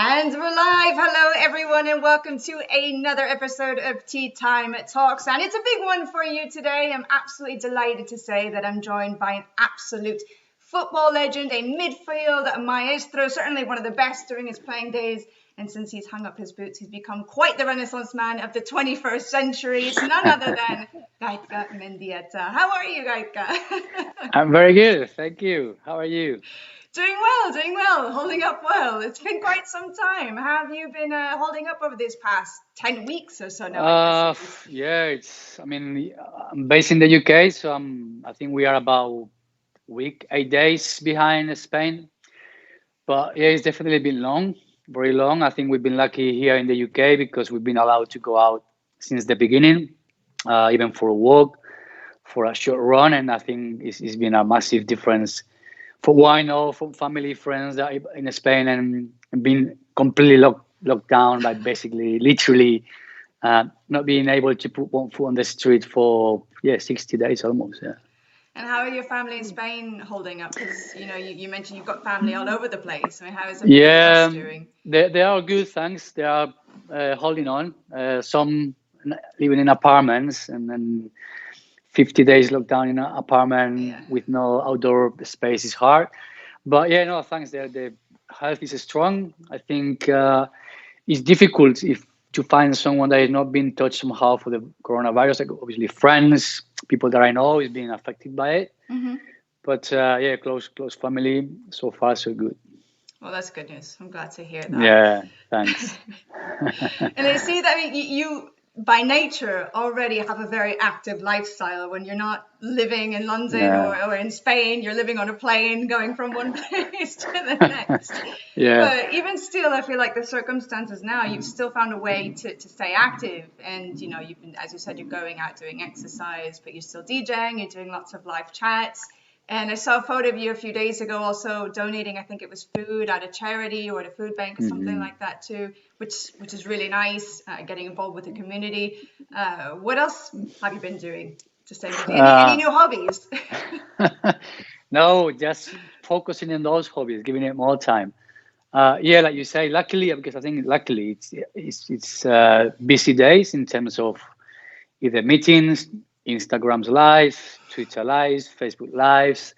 And we're live. Hello, everyone, and welcome to another episode of Tea Time Talks. And it's a big one for you today. I'm absolutely delighted to say that I'm joined by an absolute football legend, a midfield, a maestro, certainly one of the best during his playing days. And since he's hung up his boots, he's become quite the Renaissance man of the 21st century. It's none other than Gaizka Mendieta. How are you, Gaizka? I'm very good, thank you. How are you? Doing well, holding up well. It's been quite some time. How have you been holding up over these past 10 weeks or so now? I'm based in the UK, so I think we are about week, 8 days behind Spain. But yeah, it's definitely been long, very long. I think we've been lucky here in the UK because we've been allowed to go out since the beginning, even for a walk, for a short run. And I think it's been a massive difference for what I know from family, friends that are in Spain and been completely locked down by basically, literally, not being able to put one foot on the street for 60 days almost. Yeah. And how are your family in Spain holding up? Because you mentioned you've got family all over the place. I mean, how is everybody doing? They are good, thanks. They are holding on. Some living in apartments and then 50 days locked down in an apartment with no outdoor space is hard. But yeah, no, thanks. The health is strong. I think it's difficult to find someone that has not been touched somehow for the coronavirus. Like obviously friends, people that I know is being affected by it. Mm-hmm. But close family. So far, so good. Well, that's good news. I'm glad to hear that. Yeah, thanks. And I see that you by nature already have a very active lifestyle. When you're not living in London or in Spain, you're living on a plane going from one place to the next. But even still, I feel like the circumstances now, you've still found a way to stay active. And, you've been, as you said, you're going out doing exercise, but you're still DJing, you're doing lots of live chats. And I saw a photo of you a few days ago also donating, I think it was food at a charity or at a food bank or something like that too, which is really nice, getting involved with the community. What else have you been doing to stay busy? Any new hobbies? No, just focusing on those hobbies, giving it more time. Like you say, luckily, because I think luckily it's busy days in terms of either meetings, Instagram's live, Twitter lives, Facebook lives,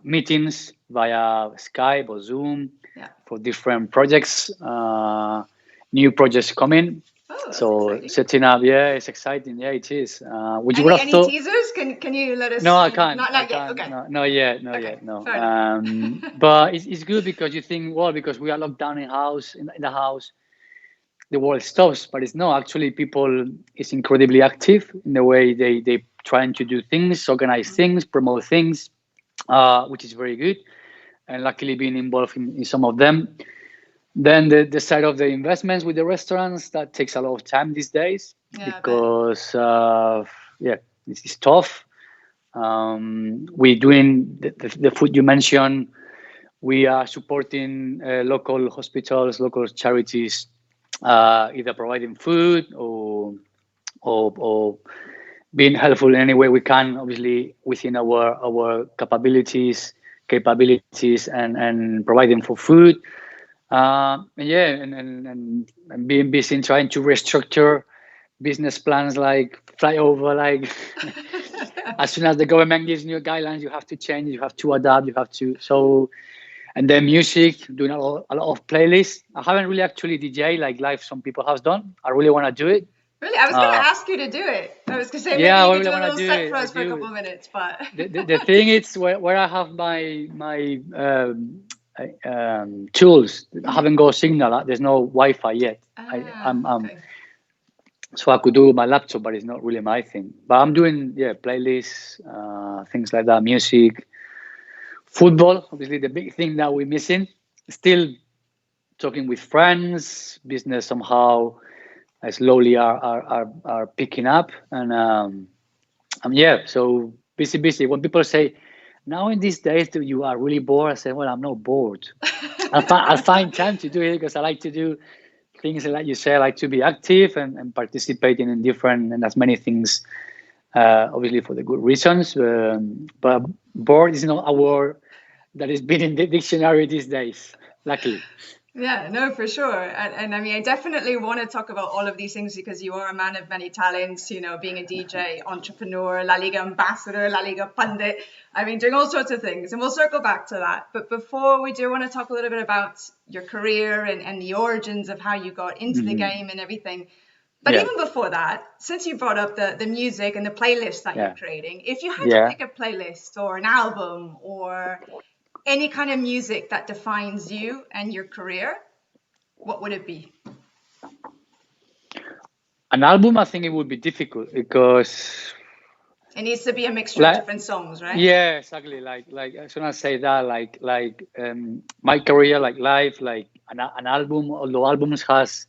meetings via Skype or Zoom for different projects, new projects coming. Oh, so exciting. Setting up, it's exciting. Yeah, it is. Would you any teasers? Can you let us? No, I can't. Not yet. Okay. Not yet. No. Fair enough. But it's good because you think, well, because we are locked down in the house, the world stops, but it's not. Actually, people is incredibly active in the way they trying to do things, organize things, promote things, which is very good. And luckily being involved in some of them. Then the side of the investments with the restaurants, that takes a lot of time these days because it's tough. We're doing the food you mentioned. We are supporting local hospitals, local charities, either providing food or being helpful in any way we can, obviously within our capabilities and providing for food. And being busy in trying to restructure business plans, like flyover, like as soon as the government gives new guidelines, you have to change, you have to adapt, and then music, doing a lot of playlists. I haven't really actually DJ like live some people have done. I really want to do it. Really? I was going to ask you to do it. I was going to say maybe you could do a little set for us for a couple of minutes. But the thing is, where I have my tools, I haven't got signal. There's no Wi-Fi yet. So I could do my laptop, but it's not really my thing. But I'm doing playlists, things like that, music. Football, obviously the big thing that we're missing. Still talking with friends, business somehow slowly are picking up, and so busy. When people say, now in these days you are really bored, I say, well, I'm not bored. I'll find time to do it because I like to do things like you say. I like to be active and participating in different and as many things. Obviously for the good reasons, but bored is not a word that has been in the dictionary these days, luckily. Yeah, no, for sure. And I mean, I definitely want to talk about all of these things because you are a man of many talents, being a DJ, entrepreneur, La Liga ambassador, La Liga pundit. I mean, doing all sorts of things. And we'll circle back to that. But before we do, I want to talk a little bit about your career and the origins of how you got into the game and everything. But even before that, since you brought up the music and the playlist that you're creating, if you had to pick a playlist or an album or any kind of music that defines you and your career, what would it be? An album, I think it would be difficult because it needs to be a mixture of different songs, right? Yeah, exactly. Like as soon as I say that, my career, like life, like an album. Although albums has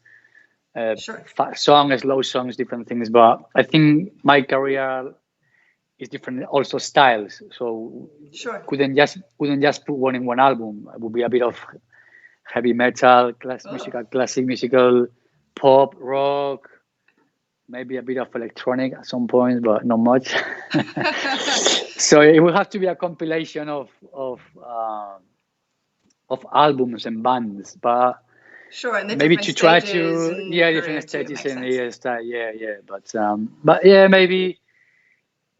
fast songs, slow songs, different things, but I think my career is different. Also styles. So couldn't just put one in one album. It would be a bit of heavy metal, classic musical, pop, rock. Maybe a bit of electronic at some point, but not much. So it will have to be a compilation of albums and bands, but and maybe to try to different stages in the style. But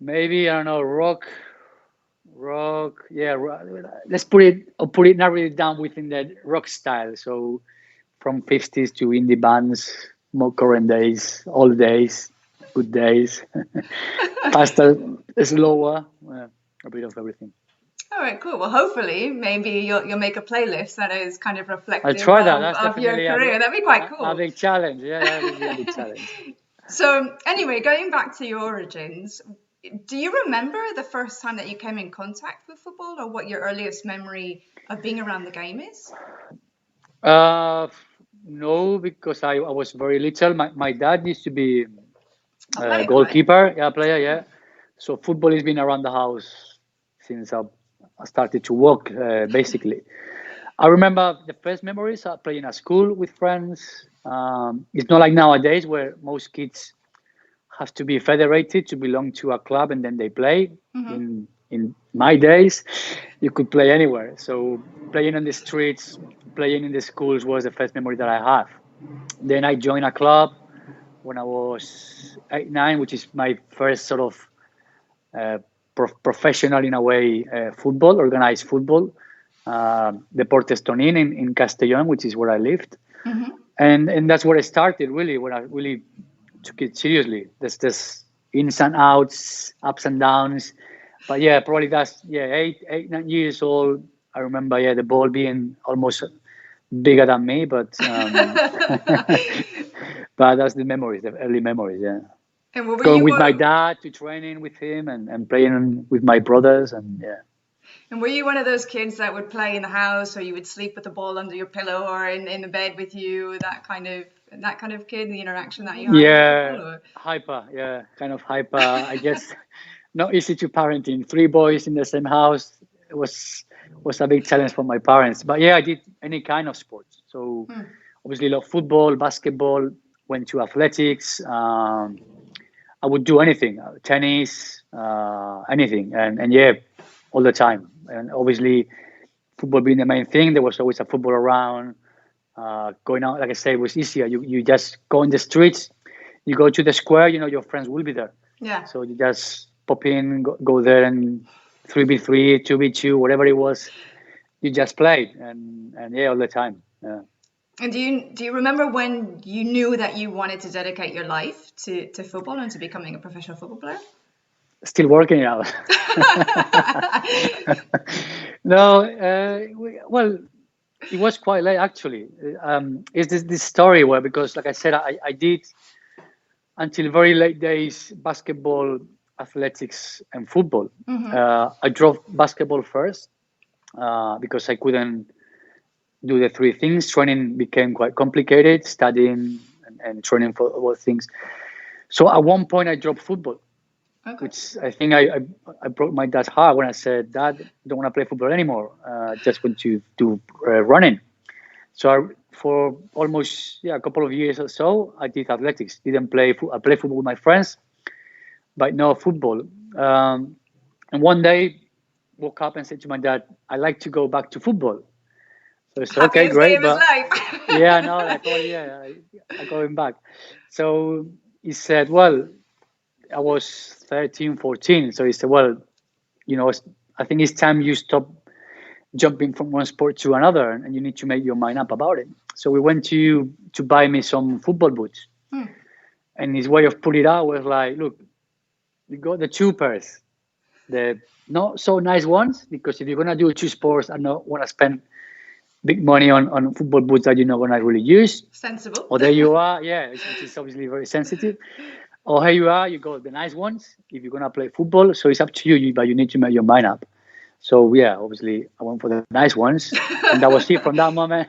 maybe I don't know, rock. Yeah, let's narrow it down within that rock style. So from 50s to indie bands. More current days, old days, good days, faster, slower, a bit of everything. All right, cool. Well, hopefully, maybe you'll make a playlist that is kind of reflective I'll try that. of your career. That'd be quite cool. A big challenge. Yeah, that would be a big challenge. So anyway, going back to your origins, do you remember the first time that you came in contact with football, or what your earliest memory of being around the game is? No, because I was very little. My dad used to be a goalkeeper, player. So football has been around the house since I started to walk, basically. I remember the first memories of playing at school with friends. It's not like nowadays where most kids have to be federated to belong to a club and then they play. In my days, you could play anywhere. So playing on the streets, playing in the schools was the first memory that I have. Then I joined a club when I was 8, 9, which is my first sort of professional, in a way, football, organized football. Deportes Tonin in Castellón, which is where I lived. And that's where I started, really, when I really took it seriously. There's this ins and outs, ups and downs. But yeah, probably that's 8, 9 years old. I remember the ball being almost bigger than me, but but that's the memories, the early memories. Yeah. And going with my dad to training with him and playing with my brothers and yeah. And were you one of those kids that would play in the house, or you would sleep with the ball under your pillow, or in the bed with you? That kind of kid, the interaction that you had. Yeah, hyper. Yeah, kind of hyper. I guess not easy to parenting. 3 boys in the same house. It was a big challenge for my parents. But yeah, I did any kind of sports. So obviously, love football, basketball. Went to athletics. I would do anything, tennis, anything, and yeah, all the time. And obviously, football being the main thing, there was always a football around. Going out, like I said, it was easier. You just go in the streets, you go to the square, your friends will be there. Yeah. So you just pop in, go there, and 3v3, 2v2, whatever it was, you just played, and yeah, all the time. Yeah. And do you remember when you knew that you wanted to dedicate your life to football and to becoming a professional football player? Still working out. No, well, it was quite late actually. It's this story where, because like I said, I did until very late days basketball, athletics, and football. I drove basketball first because I couldn't do the 3 things. Training became quite complicated, studying and training for all things. So at one point I dropped football, which I think I broke my dad's heart when I said, "Dad, I don't want to play football anymore. Just want to do running." So for almost a couple of years or so, I did athletics. Didn't play. I played football with my friends, but no football. And one day, woke up and said to my dad, "I'd like to go back to football." So it's okay, Happiest day great, of his but life. yeah, no, I thought, yeah, I got him back. So he said, well, I was 13, 14. So he said, well, I think it's time you stop jumping from one sport to another, and you need to make your mind up about it. So we went to buy me some football boots, and his way of putting it out was like, look, you got the two pairs, the not so nice ones, because if you're gonna do two sports and not want to spend big money on football boots that you're not gonna really use. Sensible. Or there you are, yeah, which is obviously very sensitive. Or here you are, you got the nice ones if you're gonna play football. So it's up to you, but you need to make your mind up. So yeah, obviously I went for the nice ones, and that was it. From that moment,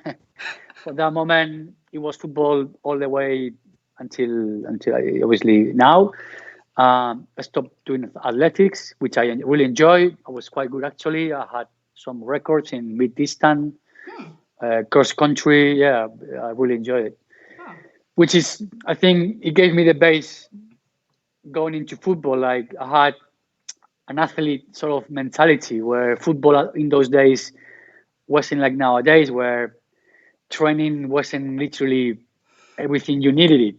it was football all the way until obviously now. I stopped doing athletics, which I really enjoy. I was quite good actually. I had some records in mid distance, cross country. Yeah, I really enjoyed it. Oh. Which is, I think, it gave me the base going into football. Like I had an athlete sort of mentality where football in those days wasn't like nowadays, where training wasn't literally everything you needed it.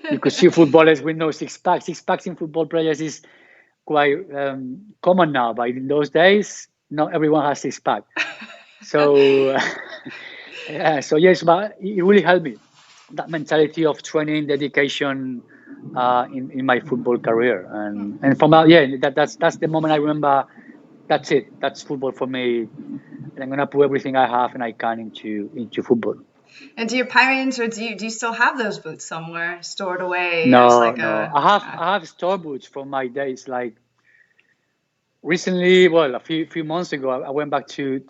You could see footballers with no six packs. Six packs in football players is quite common now, but in those days, not everyone has six pack. So, yeah, so yes, but it really helped me. That mentality of training, dedication in my football career, and from that, yeah, that's the moment I remember. That's it. That's football for me, and I'm gonna put everything I have and I can into football. And do your parents, or do you still have those boots somewhere stored away as No, like no, a? I have store boots from my days. Like recently, well, a few months ago, I went back to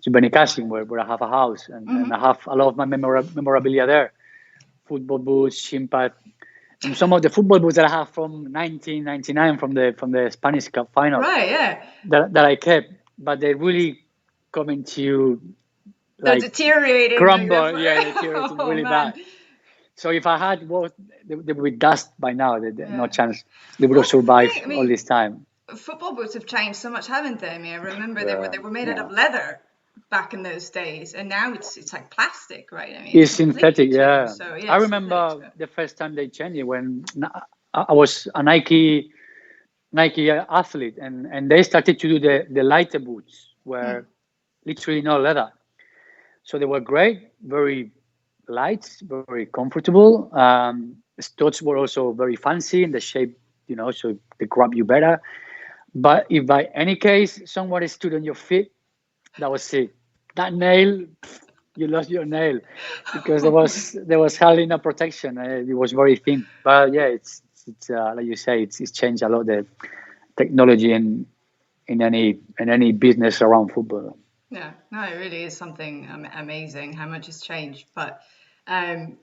Benicassim, where I have a house, and I have a lot of my memorabilia there. Football boots, shin pad, and some of the football boots that I have from 1999 from the Spanish Cup final. Right. Yeah. That I kept, but they really coming to They're like deteriorating. crumble. Yeah, deteriorating Oh really man. bad. So if I had they would be dust by now. No Yeah. chance they would Well, have that's the survived thing. I all mean, this time. football boots have changed so much, haven't they? I mean, I remember Yeah, they were made out yeah. of leather back in those days, and now it's like plastic, right? I mean, it's It's completely synthetic. changed. Yeah, So I yeah, synthetic. remember the first time they changed it when I was a Nike athlete, and they started to do the lighter boots, where literally no leather. So they were great, very light, very comfortable. Studs were also very fancy in the shape, so they grab you better. But if by any case someone stood on your feet, that was it. That nail, you lost your nail, because there Oh, was hardly no protection. It was very thin. But yeah, it's like you say, it's changed a lot, the technology in any business around football. yeah, no, it really is something amazing how much has changed. But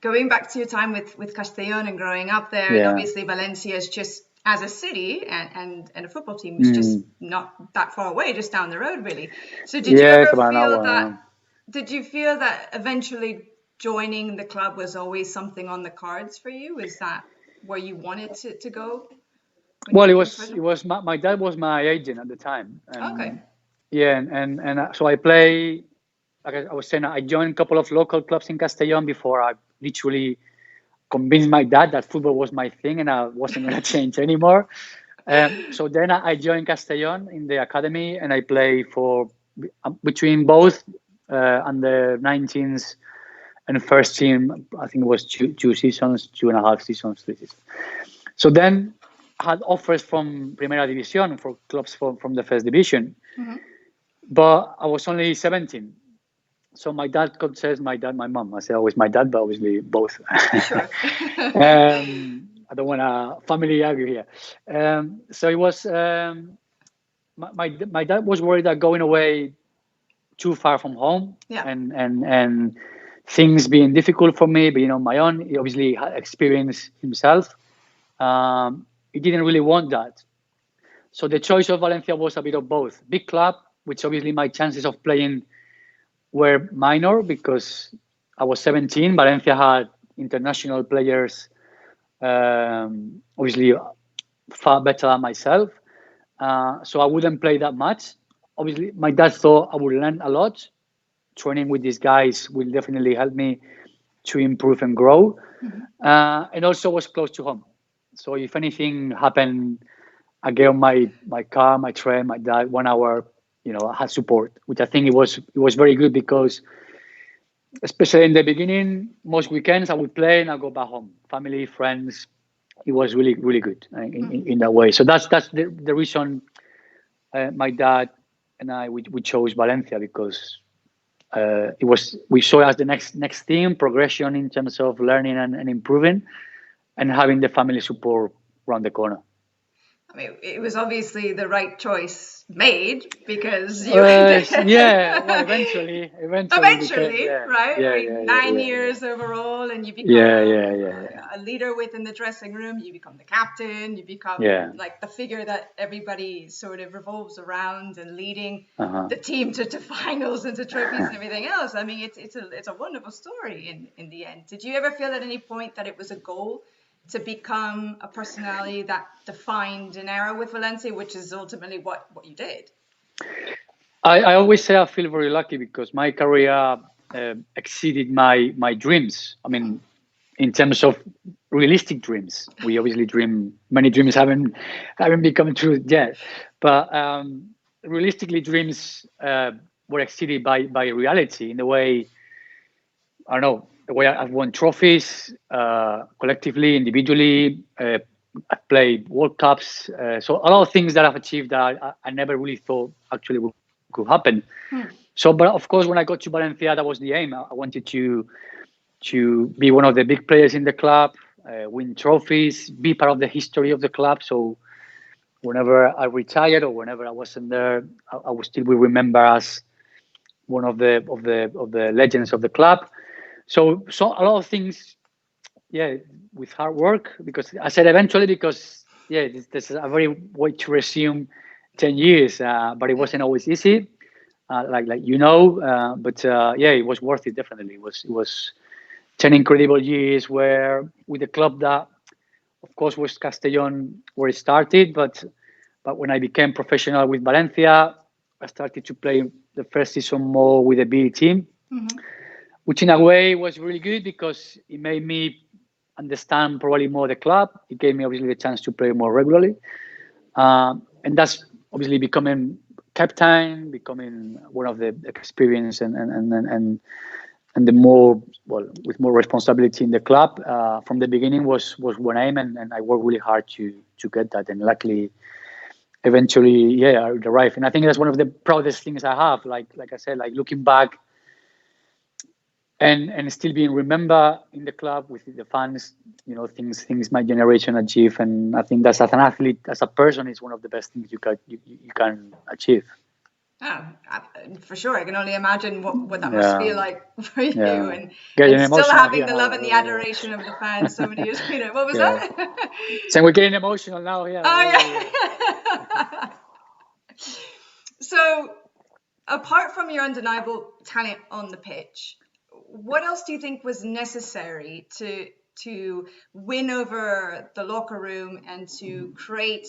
going back to your time with Castellón and growing up there, and Yeah. obviously Valencia is just as a city and a football team is just not that far away, just down the road, really. So did you Yeah, it's ever about an feel hour. that? Did you feel that eventually joining the club was always something on the cards for you? Is that where you wanted to go when Well, you it became was professional? it was my dad was my agent at the time, Okay. and yeah, so I play. Like I was saying, I joined a couple of local clubs in Castellón before I literally convinced my dad that football was my thing and I wasn't going to change anymore. So then I joined Castellón in the academy, and I play for between both under 19s and first team. I think it was two seasons, 2.5 seasons, 3 seasons. So then I had offers from Primera División for clubs from the first division, but I was only 17. So my dad says my dad, my mom. I say always my dad, but obviously both. Sure. I don't want a family argue here. So it was my dad was worried that going away too far from home, Yeah. and things being difficult for me, being on my own. He obviously had experience himself. He didn't really want that. So the choice of Valencia was a bit of both. Big club, which obviously my chances of playing were minor because I was 17. Valencia had international players, obviously far better than myself. So I wouldn't play that much. obviously my dad thought I would learn a lot. Training with these guys will definitely help me to improve and grow. And also was close to home. So if anything happened, I get on my car, my train, my dad, 1 hour, I had support, which I think it was very good because especially in the beginning, most weekends I would play and I go back home, family, friends. It was really, really good in that way. So that's the reason my dad and I we chose Valencia because we saw it as the next thing, progression in terms of learning and improving, and having the family support around the corner. I mean, it was obviously the right choice made because you. Yeah, well, eventually, right? I mean, 9 years overall, and you become a leader within the dressing room. You become the captain. You become like the figure that everybody sort of revolves around and leading the team to finals and to trophies and everything else. I mean, it's a wonderful story in the end. Did you ever feel at any point that it was a goal to become a personality that defined an era with Valencia, which is ultimately what you did? I always say I feel very lucky because my career exceeded my dreams. I mean, in terms of realistic dreams, we obviously many dreams haven't become true yet, but realistically, dreams were exceeded by reality in the way, I don't know, the way I've won trophies collectively, individually. I've played World Cups. So a lot of things that I've achieved that I never really thought actually could happen. So, but of course, when I got to Valencia, that was the aim. I wanted to be one of the big players in the club, win trophies, be part of the history of the club. So whenever I retired or whenever I wasn't there, I would still be remembered as one of the legends of the club. So a lot of things, with hard work. Because I said eventually, because this is a very way to resume 10 years, but it wasn't always easy, but it was worth it. Definitely, it was 10 incredible years where with the club that, of course, was Castellón where it started, but when I became professional with Valencia, I started to play the first season more with the B team, which in a way was really good because it made me understand probably more the club. It gave me obviously the chance to play more regularly, and that's obviously becoming captain, becoming one of the experience and the more with more responsibility in the club from the beginning was one aim, and I worked really hard to get that, and luckily eventually I arrived. And I think that's one of the proudest things I have, like I said, like looking back and still being remembered in the club with the fans, things my generation achieved. And I think that's, as an athlete, as a person, is one of the best things you can achieve. Oh, for sure. I can only imagine what that must feel like for you, and still having the love and the adoration of the fans so many years later. What was that? So we're getting emotional now. So, apart from your undeniable talent on the pitch, what else do you think was necessary to win over the locker room and to create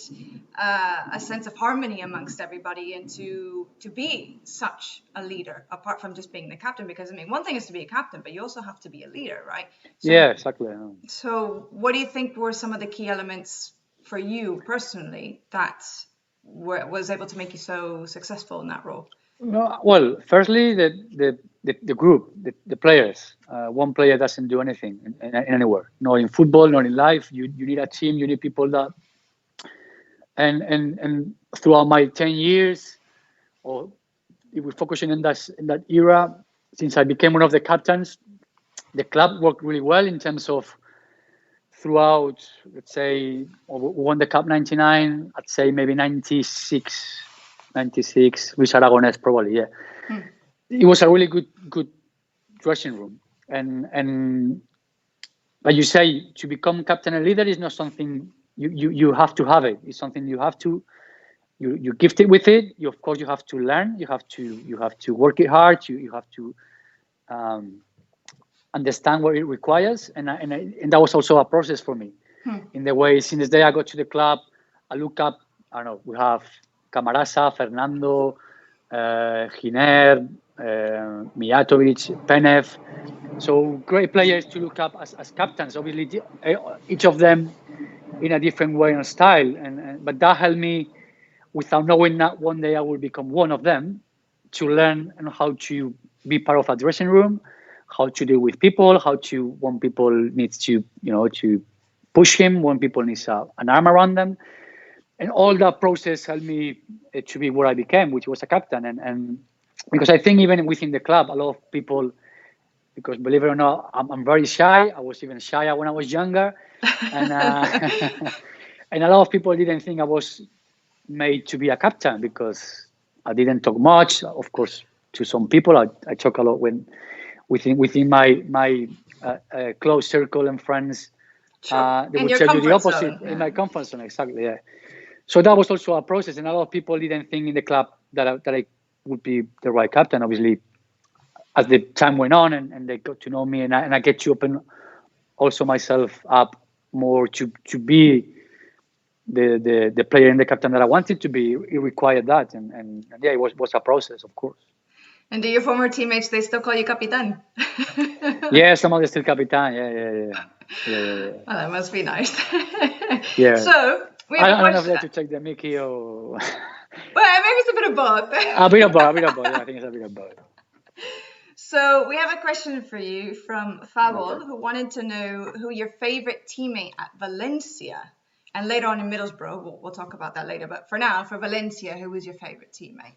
a sense of harmony amongst everybody and to be such a leader, apart from just being the captain? Because I mean, one thing is to be a captain, but you also have to be a leader, right? So, exactly. So what do you think were some of the key elements for you personally that was able to make you so successful in that role? No, well, firstly, the group, the players. One player doesn't do anything in anywhere. Not in football, not in life. You need a team. You need people that. And throughout my 10 years, or if we're focusing in that era, since I became one of the captains, the club worked really well in terms of throughout. Let's say we won the cup 99. I'd say maybe 96. Luis Aragonés probably, It was a really good dressing room, and like you say, to become captain and leader is not something you have to have it. It's something you have to you gifted with it. Of course you have to learn. You have to work it hard. You have to understand what it requires, and that was also a process for me. In the way, since the day I got to the club, I look up. I don't know. We have Camarasa, Fernando, Giner, Mijatovic, Penev. So great players to look up as captains. Obviously, each of them in a different way and style. But that helped me, without knowing that one day I will become one of them, to learn how to be part of a dressing room, how to deal with people, when people needs to, to push him, when people needs an arm around them. And all that process helped me to be what I became, which was a captain. And because I think even within the club, a lot of people, because believe it or not, I'm very shy. I was even shyer when I was younger. And, and a lot of people didn't think I was made to be a captain because I didn't talk much. Of course, to some people, I talk a lot within my close circle and friends. Sure. They In would your tell you the comfort opposite. zone. In my comfort zone, exactly. Yeah. So that was also a process, and a lot of people didn't think in the club that I would be the right captain. Obviously, as the time went on and they got to know me, and I get to open also myself up more to be the player and the captain that I wanted to be. It required that, and yeah, it was a process, of course. And do your former teammates, they still call you Capitan? Yeah, some of them still Capitan. Yeah. Well, that must be nice. Yeah. So we have I a don't know if they question. have to take the Mickey or Well, maybe it's a bit of both. a bit of both. Yeah, I think it's a bit of both. So we have a question for you from Fabol, Okay. who wanted to know who your favorite teammate at Valencia, and later on in Middlesbrough, we'll talk about that later. But for now, for Valencia, who was your favorite teammate?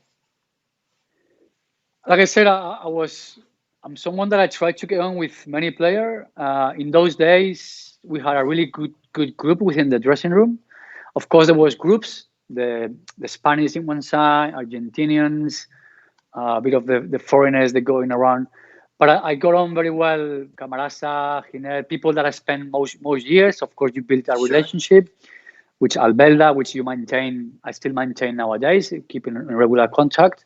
Like I said, I'm someone that I try to get on with many players. In those days, we had a really good group within the dressing room. Of course, there was groups, the Spanish in one side, Argentinians, a bit of the foreigners that going around. But I got on very well, Camarasa, Giner, people that I spent most years. Of course, you build a Sure. relationship, which Albelda, which I still maintain nowadays, keeping in regular contact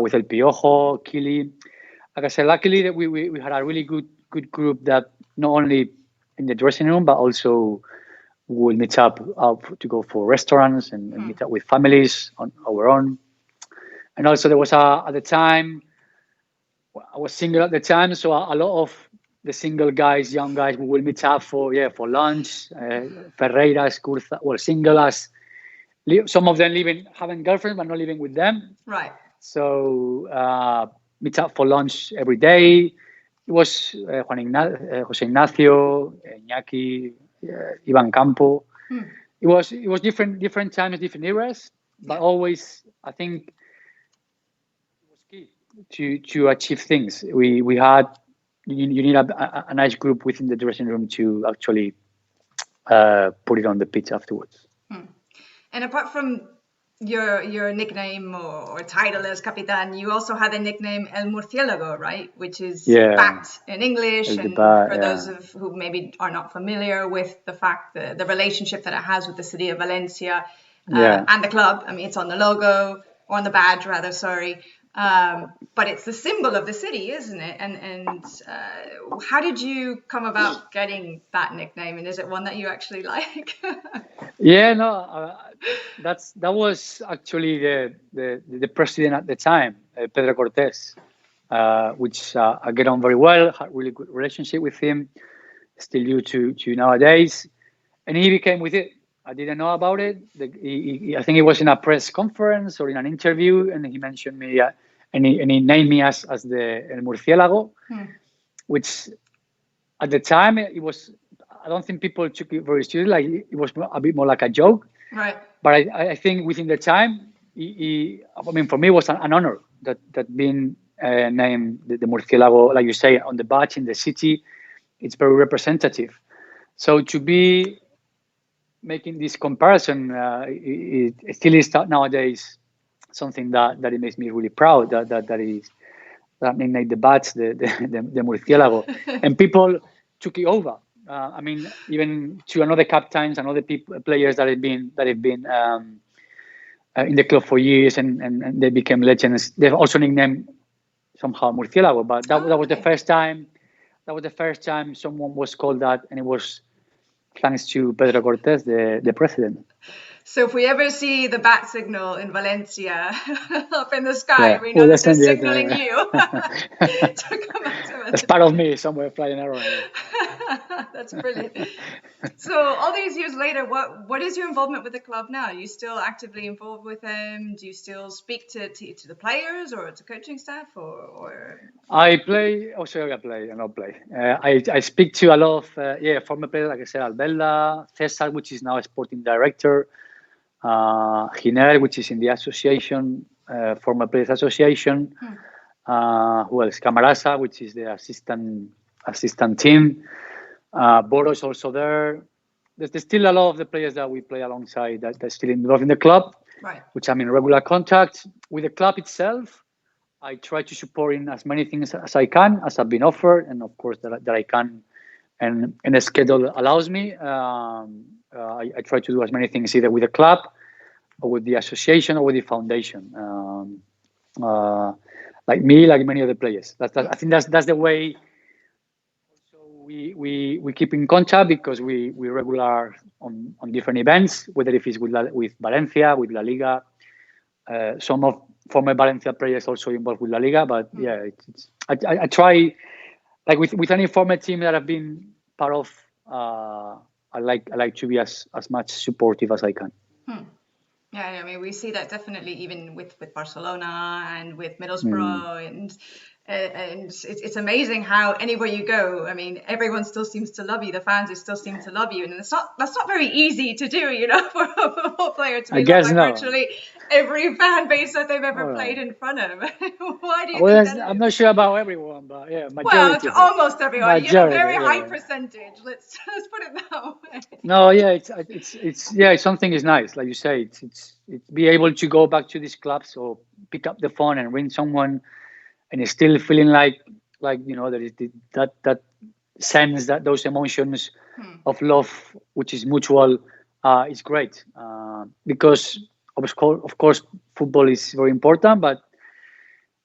with El Piojo, Kili. Like I said, luckily that we had a really good group that not only in the dressing room, but also would meet up to go for restaurants and meet up with families on our own. And also there was at the time, I was single at the time, so a lot of the single guys, young guys, we will meet up for lunch. Ferreiras, Curza, well, single as some of them having girlfriends but not living with them. Right. So meet up for lunch every day. It was Jose Ignacio, Iñaki, Ivan Campo. It was different times, different eras, but always I think it was key to achieve things. We had you need a nice group within the dressing room to actually put it on the pitch afterwards. And apart from your nickname or title as Capitan, you also had a nickname El Murcielago, right? Which is backed in English. And for those who maybe are not familiar with the fact, the relationship that it has with the city of Valencia and the club. I mean, it's on the logo, or on the badge rather, sorry. But it's the symbol of the city, isn't it? And how did you come about getting that nickname? And is it one that you actually like? That was actually the president at the time, Pedro Cortés, which I get on very well, had really good relationship with him, still do to nowadays, and he became with it. I didn't know about it. I think it was in a press conference or in an interview, and he mentioned me, and he named me as the El Murciélago, which at the time it was. I don't think people took it very seriously. Like it was a bit more like a joke. Right. But I think within the time, for me, it was an honor that being named the Murciélago, like you say, on the badge in the city, it's very representative. So to be making this comparison, it still is nowadays something that it makes me really proud that named the badge the Murciélago, and people took it over. Even to another captains and other players that have been in the club for years and they became legends. They've also nicknamed somehow Murciélago, but that was the first time. That was the first time someone was called that, and it was thanks to Pedro Cortés, the president. So if we ever see the bat signal in Valencia up in the sky, we know that they're Mendieta, signaling you to come out to That's us. part of me somewhere flying around. That's brilliant. So all these years later, what is your involvement with the club now? Are you still actively involved with them? Do you still speak to the players or to coaching staff or? I play. Oh, sorry, I play. I not play. I speak to a lot of former players, like I said, Albella, Cesar, which is now a sporting director, Giner, which is in the association, former players association. Who else? Camarasa, which is the assistant team. Boros also there. There's still a lot of the players that we play alongside that are still involved in the club, Right. which I'm in regular contact with the club itself. I try to support in as many things as I can, as I've been offered, and of course that I can, and the schedule allows me. I try to do as many things either with the club, or with the association, or with the foundation. Like me, like many other players. I think that's the way. So we keep in contact because we regular on different events, whether if it's with Valencia, with La Liga. Some of former Valencia players also involved with La Liga, but yeah, I try, like with any former team that I've been part of. I like to be as much supportive as I can. Yeah, I mean, we see that definitely even with Barcelona and with Middlesbrough, and it's amazing how anywhere you go, I mean, everyone still seems to love you. The fans still seem to love you, and that's not very easy to do, you know, for a football player to be loved by virtually every fan base that they've ever played in front of. Why do you think that is? I'm not sure about everyone, but yeah, majority. Well, almost everyone. You know, very high percentage. Let's put it that way. No, yeah, it's something is nice, like you say. It's be able to go back to these clubs or pick up the phone and ring someone, and it's still feeling like you know there is that sense, that those emotions of love, which is mutual, is great. Because of course football is very important, but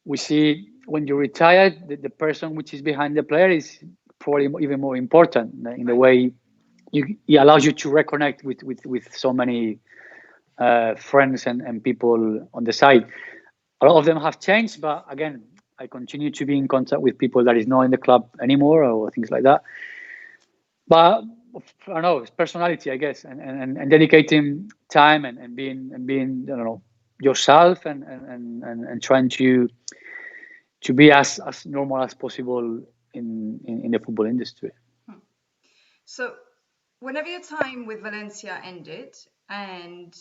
we see when you retire, the person which is behind the player is probably even more important in the way it allows you to reconnect with so many friends and people on the side. A lot of them have changed, but again, I continue to be in contact with people that is not in the club anymore or things like that. But I don't know, it's personality, I guess, and dedicating time and being I don't know, yourself and trying to be as normal as possible in the football industry. So whenever your time with Valencia ended, and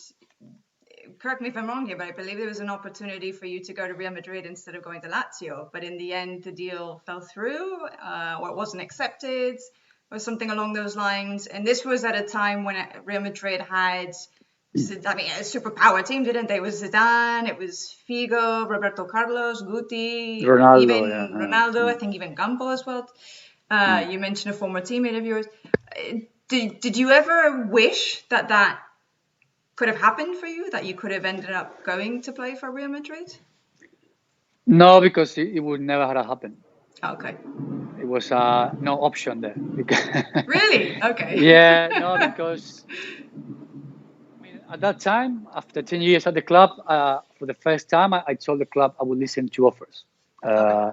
correct me if I'm wrong here, but I believe there was an opportunity for you to go to Real Madrid instead of going to Lazio, but in the end the deal fell through, or it wasn't accepted, or something along those lines. And this was at a time when Real Madrid had, I mean, a superpower team, didn't they? It was Zidane, it was Figo, Roberto Carlos, Guti, Ronaldo, Ronaldo, I think even Gambo as well. You mentioned a former teammate of yours. Did you ever wish that could have happened for you, that you could have ended up going to play for Real Madrid? No, because it would never have happened. Okay. It was no option there. Really? Okay. Yeah, no, because I mean, at that time, after 10 years at the club, for the first time, I told the club I would listen to offers. Okay.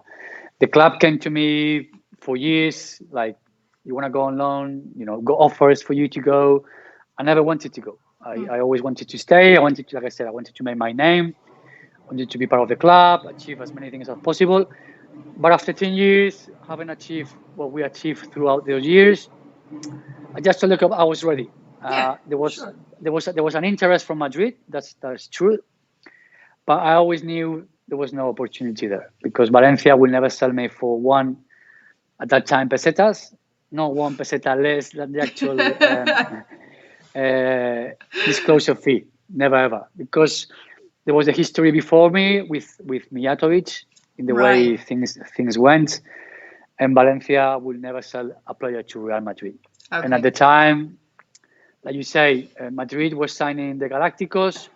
The club came to me for years, like, you want to go on loan, you know, go offers for you to go. I never wanted to go. I always wanted to stay. I wanted to, like I said, I wanted to make my name. I wanted to be part of the club, achieve as many things as possible. But after 10 years, having achieved what we achieved throughout those years, I just told the club I was ready. There was an interest from Madrid. That's true. But I always knew there was no opportunity there because Valencia will never sell me for one, at that time, pesetas, not 1 peseta less than the actual disclosure fee. Never ever, because there was a history before me with Mijatovic in the way things went, and Valencia will never sell a player to Real Madrid. Okay. And at the time, like you say, Madrid was signing the Galacticos.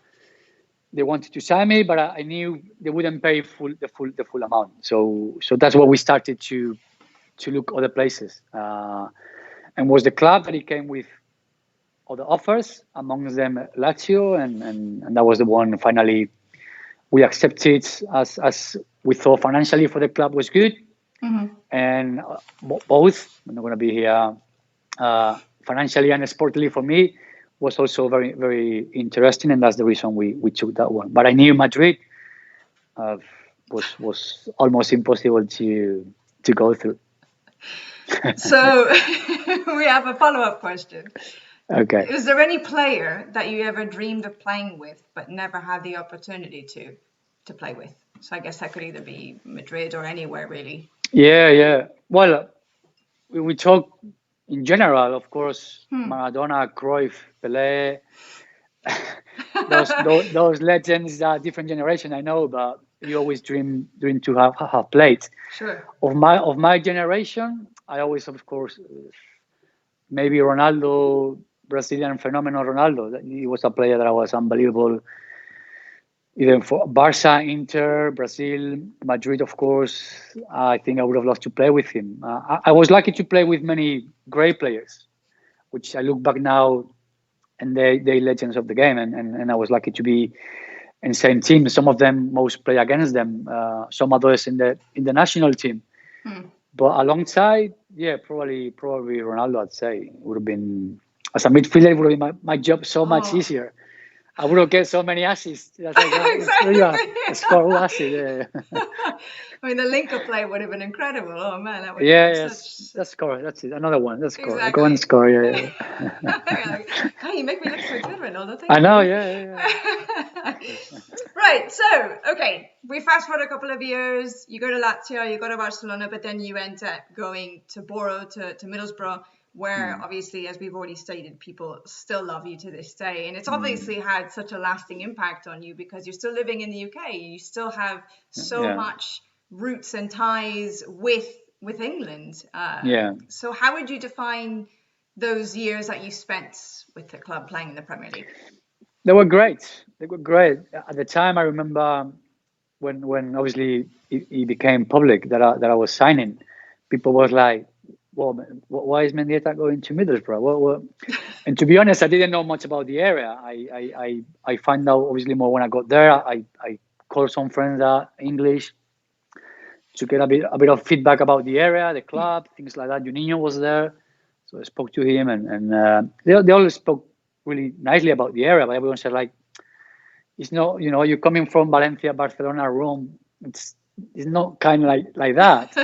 They wanted to sign me, but I knew they wouldn't pay the full amount. So that's why we started to look other places. And was the club that he came with other offers, amongst them Lazio, and that was the one finally we accepted as we thought financially for the club was good. And both, I'm not going to be here, financially and sportively for me was also very, very interesting, and that's the reason we took that one. But I knew Madrid was almost impossible to go through. So we have a follow-up question. Okay. Is there any player that you ever dreamed of playing with but never had the opportunity to play with? So I guess that could either be Madrid or anywhere really. Yeah. Well, we talk in general, of course, Maradona, Cruyff, Pelé, those legends are different generation, I know, but you always dream to have played. Sure. Of my generation, I always, of course, maybe Ronaldo, Brazilian phenomenon Ronaldo. He was a player that was unbelievable. Even for Barca, Inter, Brazil, Madrid, of course, I think I would have loved to play with him. I was lucky to play with many great players, which I look back now, and they legends of the game, and I was lucky to be in the same team. Some of them most play against them, some others in the national team. But alongside, probably Ronaldo, I'd say. It would have been, as a midfielder, it would have been my job so much easier. I would have get so many assists. That's like exactly. A score assist. Yeah. I mean, the link-up play would have been incredible. Oh man, that would that's score. That's it. Another one. That's score. Exactly. Go and score. Yeah. Oh, you make me look so good, Ronaldo. Thank I know. you. Yeah. Right. So, okay, we fast forward a couple of years. You go to Lazio, you go to Barcelona, but then you end up going to Boro, to Middlesbrough, where obviously, as we've already stated, people still love you to this day. And it's obviously had such a lasting impact on you because you're still living in the UK. You still have so much roots and ties with England. So how would you define those years that you spent with the club playing in the Premier League? They were great. At the time, I remember when obviously it became public that I was signing, people was like, well, why is Mendieta going to Middlesbrough? Well, and to be honest, I didn't know much about the area. I find out obviously more when I got there. I called some friends English to get a bit of feedback about the area, the club, things like that. Juninho was there, so I spoke to him, and they always spoke really nicely about the area. But everyone said like, it's not, you're coming from Valencia, Barcelona, Rome. It's not kind of like that.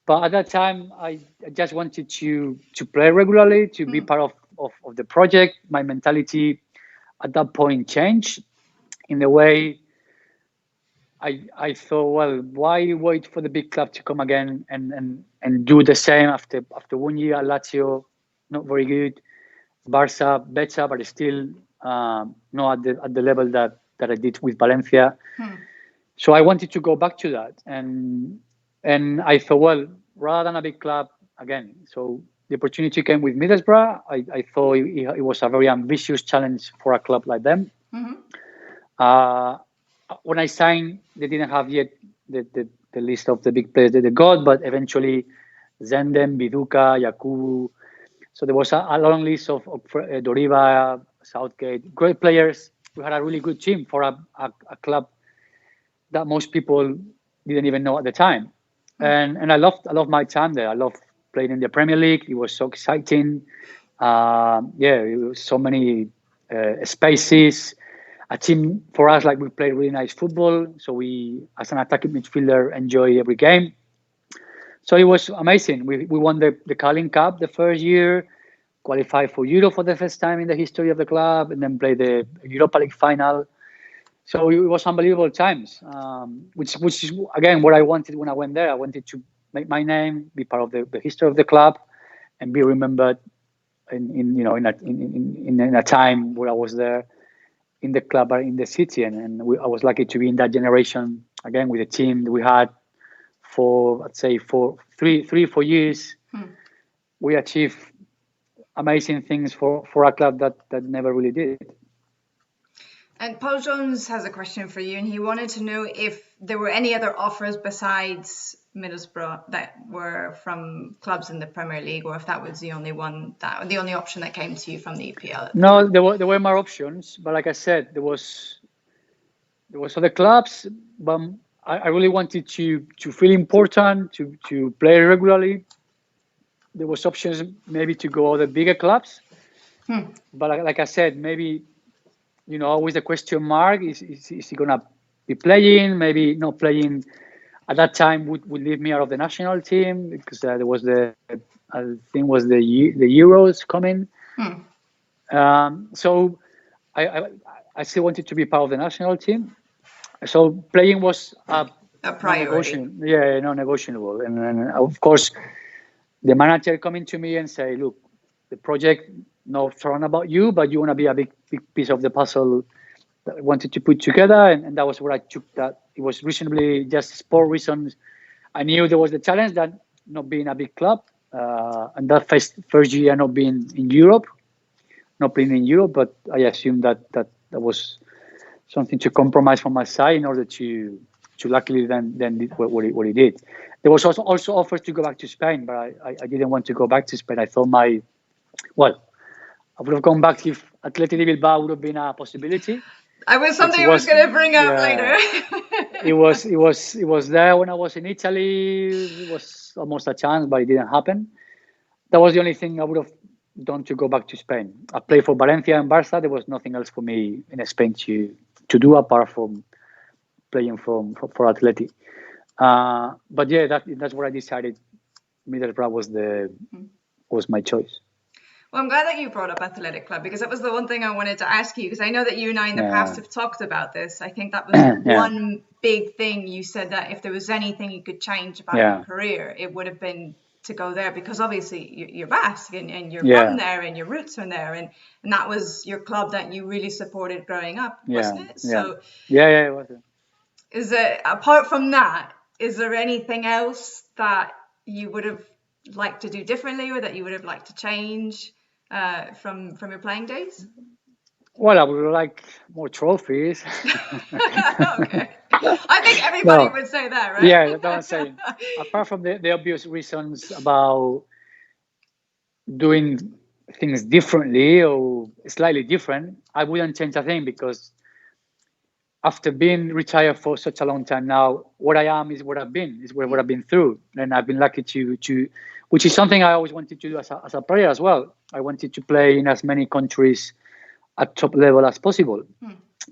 But at that time, I just wanted to play regularly, to be part of the project. My mentality at that point changed in the way I thought, well, why wait for the big club to come again and do the same after 1 year at Lazio, not very good. Barca better, but still not at the level that I did with Valencia. So I wanted to go back to that, and I thought, well, rather than a big club again. So the opportunity came with Middlesbrough. I thought it was a very ambitious challenge for a club like them. When I signed, they didn't have yet the list of the big players that they got, but eventually Zenden, Viduka, Yakubu. So there was a long list of Doriva, Southgate, great players. We had a really good team for a club that most people didn't even know at the time. And I loved my time there. I loved playing in the Premier League. It was so exciting. It was so many spaces. A team for us, like we played really nice football. So we, as an attacking midfielder, enjoy every game. So it was amazing. We won the Carling Cup the first year, qualified for Euro for the first time in the history of the club, and then played the Europa League final. So it was unbelievable times, which is again what I wanted when I went there. I wanted to make my name, be part of the history of the club, and be remembered in a time where I was there in the club or in the city, and I was lucky to be in that generation again with the team that we had for, let's say, for 4 years. We achieved amazing things for a club that never really did. And Paul Jones has a question for you, and he wanted to know if there were any other offers besides Middlesbrough that were from clubs in the Premier League, or if that was the only option that came to you from the EPL. No, there were more options, but like I said, there was other clubs, but I really wanted to feel important, to play regularly. There was options maybe to go other bigger clubs, but like I said, maybe always the question mark is he gonna be playing? Maybe not playing at that time would leave me out of the national team because there was I think was the Euros coming. So I still wanted to be part of the national team. So playing was a priority. Non-negotiable. And of course, the manager coming to me and say, "Look, the project not thrown about you, but you want to be a big piece of the puzzle that I wanted to put together." And that was where I took that. It was reasonably just sport reasons. I knew there was the challenge that not being a big club, and that first year not being in Europe, not playing in Europe, but I assumed that was something to compromise from my side in order to luckily then did what he did. There was also offers to go back to Spain, but I didn't want to go back to Spain. I thought I would have gone back if Athletic Bilbao would have been a possibility. I was something I was going to bring up later. it was there when I was in Italy. It was almost a chance, but it didn't happen. That was the only thing I would have done to go back to Spain. I played for Valencia and Barca. There was nothing else for me in Spain to do apart from playing for Athletic. But yeah, that's what I decided. Middlesbrough was my choice. Well, I'm glad that you brought up Athletic Club because that was the one thing I wanted to ask you because I know that you and I in the past have talked about this. I think that was one big thing you said that if there was anything you could change about your career, it would have been to go there because obviously you're Basque and you're from there and your roots are there and that was your club that you really supported growing up, wasn't it? So it was. Is it apart from that? Is there anything else that you would have liked to do differently or that you would have liked to change from your playing days? Well, I would like more trophies. Okay. I think everybody would say that, right? Yeah, that's what I'm saying. Apart from the obvious reasons about doing things differently or slightly different, I wouldn't change a thing because after being retired for such a long time now, what I am is what I've been, is what I've been through. And I've been lucky to which is something I always wanted to do as a player as well. I wanted to play in as many countries at top level as possible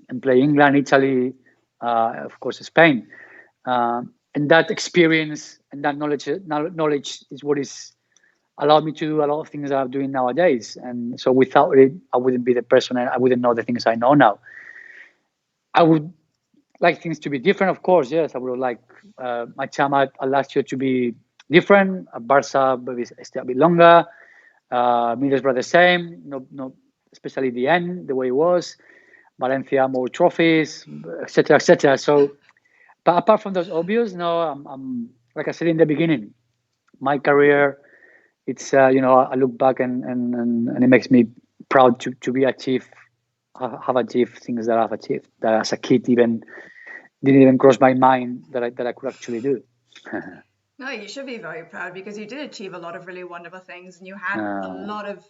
and play England, Italy, of course, Spain. And that experience and that knowledge is what is allowed me to do a lot of things that I'm doing nowadays. And so without it, I wouldn't be the person and I wouldn't know the things I know now. I would like things to be different, of course. Yes, I would like my time at last year to be different. Barca maybe still a bit longer. Middlesbrough the same. No, especially the end, the way it was. Valencia more trophies, etc., etc. So, but apart from those obvious, no, I'm like I said in the beginning, my career. It's I look back and it makes me proud to be have achieved things that I've achieved that as a kid didn't even cross my mind that I could actually do. No, you should be very proud because you did achieve a lot of really wonderful things and you had a lot of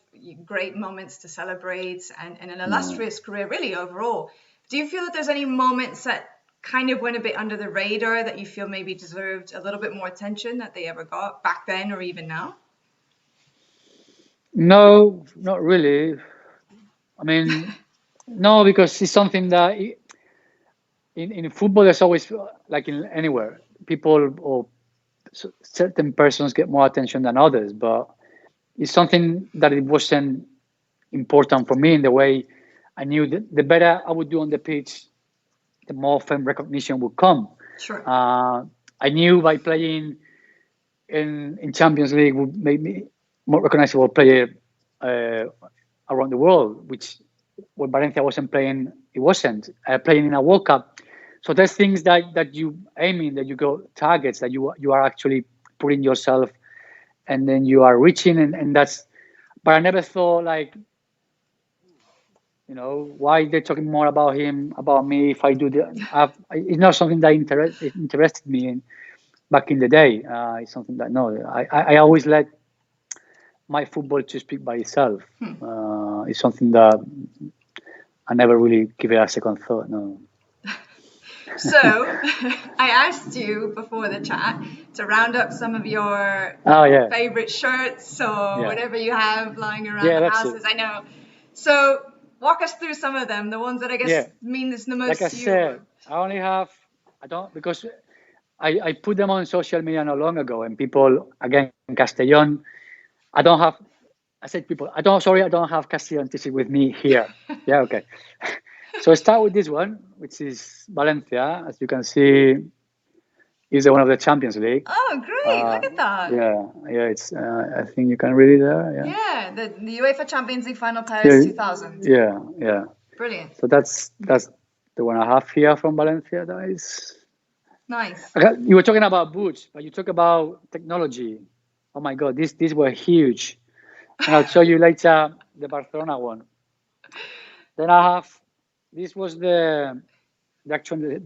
great moments to celebrate and an illustrious career really overall. Do you feel that there's any moments that kind of went a bit under the radar that you feel maybe deserved a little bit more attention that they ever got back then or even now? No, not really. I mean, no, because it's something that in football there's always, like in anywhere, people or certain persons get more attention than others, but it's something that it wasn't important for me in the way I knew that the better I would do on the pitch, the more fame recognition would come. Sure. I knew by playing in Champions League would make me more recognizable player around the world, which when Valencia wasn't playing, it wasn't. Playing in a World Cup. So there's things that you aim in, that you go targets, that you are actually putting yourself and then you are reaching and that's, but I never thought like, why they're talking more about him, about me? If I do it's not something that interested me back in the day. It's something that no, I always let my football to speak by itself. It's something that I never really give it a second thought. No. So I asked you before the chat to round up some of your favorite shirts or whatever you have lying around the houses. I know. So walk us through some of them, the ones that I guess mean this the most. Like I said, I only have, because I put them on social media not long ago, and people, again, Castellón, I don't have Castellón t-shirt with me here. Yeah, okay. So I start with this one, which is Valencia. As you can see, is one of the Champions League. Oh, great! Look at that. Yeah. It's. I think you can read it there. Yeah. The UEFA Champions League final Paris 2000. Yeah. Brilliant. So that's the one I have here from Valencia. That is nice. You were talking about boots, but you talk about technology. Oh my God, these were huge. And I'll show you later the Barcelona one. Then I have, this was the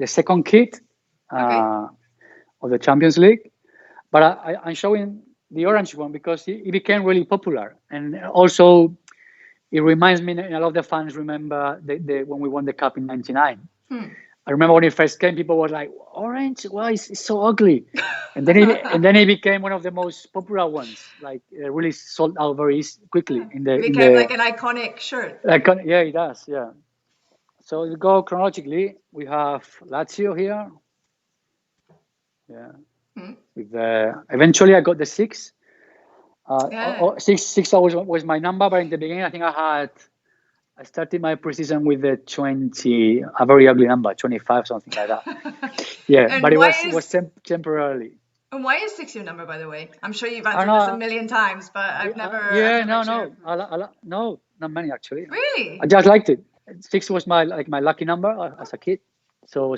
second kit of the Champions League. But I'm showing the orange one because it became really popular. And also, it reminds me, and a lot of the fans remember when we won the cup in '99. I remember when it first came, people were like, "Orange? Why it's so ugly?" And then it became one of the most popular ones. Like it really sold out very quickly. It became like an iconic shirt. Yeah, it does. Yeah. So we go chronologically. We have Lazio here. Yeah. With eventually I got the 6. 6 always was my number, but in the beginning I think I started my preseason with the 20, a very ugly number, 25, something like that. Yeah, but it was temporarily. And why is 6 your number, by the way? I'm sure you've answered this a million times, but I've never. No, not many actually. Really? I just liked it. 6 was my lucky number as a kid. So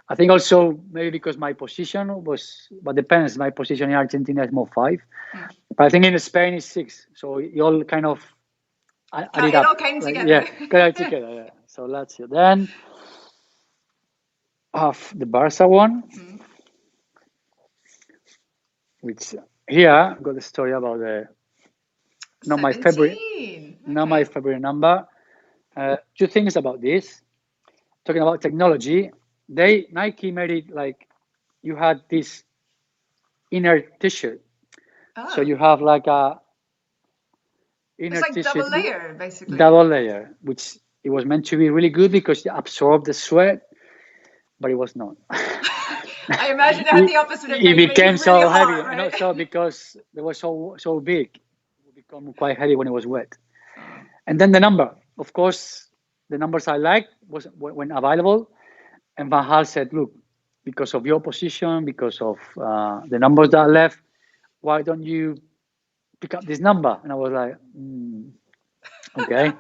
I think also maybe because my position was, but depends. My position in Argentina is more 5, but I think in Spain is 6. So it all kind of. It all came together. Yeah, together. Yeah. So let's see. Then of the Barca one, which here I've got the story about my favorite number. 2 things about this. Talking about technology, Nike made it like you had this inner T-shirt, so you have like a. It's like double layer, basically. Double layer, which it was meant to be really good because it absorbed the sweat, but it was not. I imagine it had the opposite effect. It became so really heavy, hot, right? and also because it was so big, it became quite heavy when it was wet. And then the number, of course, the numbers I liked was when available, and Van Gaal said, "Look, because of your position, because of the numbers that are left, why don't you pick up this number?" And I was like, okay.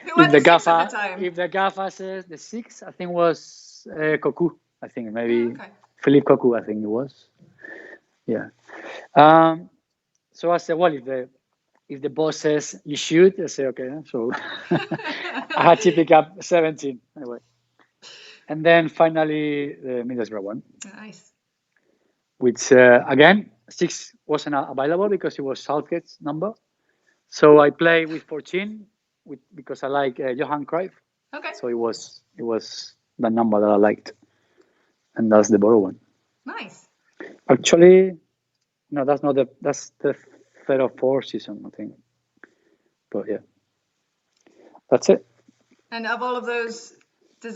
If the gaffer says the 6, I think was Cocu. I think maybe Philippe Cocu. I think it was. Yeah. So I said, well, if the boss says you should, I say okay. So I had to pick up 17 anyway. And then finally the Middlesbrough one. Nice. Which again 6 wasn't available because it was Southgate's number. So I play with 14 because I like Johan Cruyff. Okay. So it was the number that I liked, and that's the Borough one. Nice. Actually, no, that's not that's the 3rd or 4th season, I think. But yeah, that's it. And of all of those, do